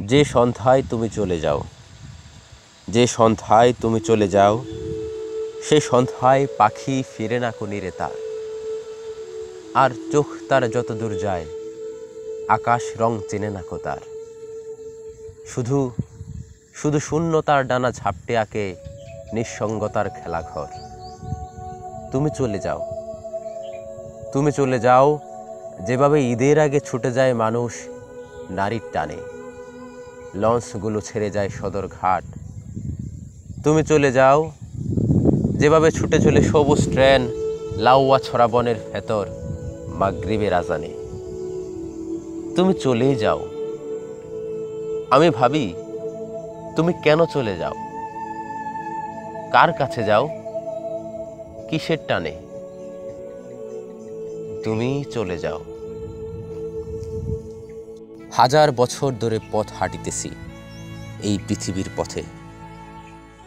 যে সন্ধ্যায় তুমি চলে যাও, যে সন্ধ্যায় তুমি চলে যাও, সে সন্ধ্যায় পাখি ফিরে না কনিরে তার। আর চোখ তার যত দূর যায়, আকাশ রং চেনে না কো তার। শুধু শুধু শূন্যতার ডানা ঝাপটে আঁকে নিঃসঙ্গতার খেলাঘর। তুমি চলে যাও, তুমি চলে যাও, যেভাবে ঈদের আগে ছুটে যায় মানুষ নারীর টানে, লঞ্চগুলো ছেড়ে যায় সদর ঘাট। তুমি চলে যাও, যেভাবে ছুটে চলে সবুজ ট্রেন লাউয়া ছড়া বনের ভেতর মাগরিবের আজানে। তুমি চলেই যাও। আমি ভাবি, তুমি কেন চলে যাও? কার কাছে যাও? কিসের টানে? তুমি চলে যাও। হাজার বছর ধরে পথ হাঁটিতেছি এই পৃথিবীর পথে,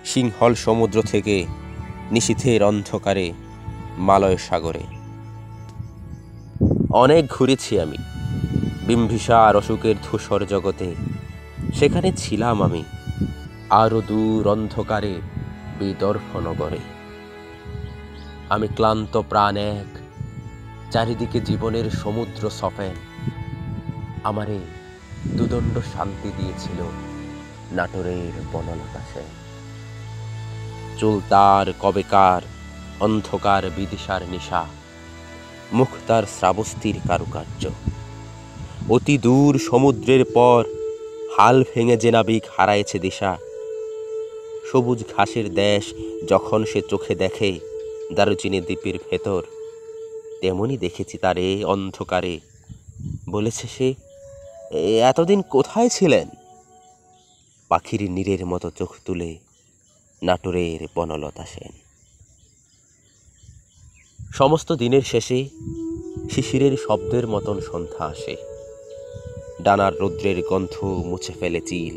সিংহল সমুদ্র থেকে নিশীথের অন্ধকারে মালয় সাগরে। অনেক ঘুরেছি আমি বিম্বিসার অশোকের ধূসর জগতে, সেখানে ছিলাম আমি আরো দূর অন্ধকারে বিদর্ভ নগরে। আমি ক্লান্ত প্রাণ এক, চারিদিকে জীবনের সমুদ্র সফেন। আমারে দুদণ্ড শান্তি দিয়েছিল নাটোরের বনলতা সেন। চুল তার কবেকার অন্ধকার বিদিশার নিশা, মুখ তার শ্রাবস্তির কারুকার্য। অতি দূর সমুদ্রের পর হাল ভেঙে যে নাবিক হারাইছে দিশা। সবুজ ঘাসের দেশ যখন সে চোখে দেখে দারুচিনি দ্বীপের ভেতর, তেমনি দেখেছি তারে অন্ধকারে। বলেছে সে, এতদিন কোথায় ছিলেন? পাখির নীরের মতো চোখ তুলে নাটোরের বনলতা সেন। সমস্ত দিনের শেষে শিশিরের শব্দের মতন সন্ধ্যা আসে, ডানার রৌদ্রের গন্ধ মুছে ফেলে চিল।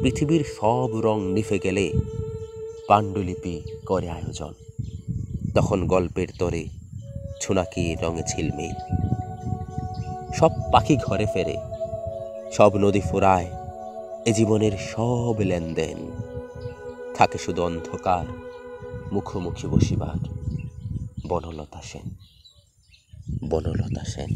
পৃথিবীর সব রং নিভে গেলে পাণ্ডুলিপি করে আয়োজন, তখন গল্পের তরে ছোনাকি রঙে ঝিলমিল। সব পাখি ঘরে ফেরে, সব নদী ফুরায়, এ জীবনের সব লেনদেন। থাকে শুধু অন্ধকার মুখোমুখি বসিবার বনলতা সেন, বনলতা সেন।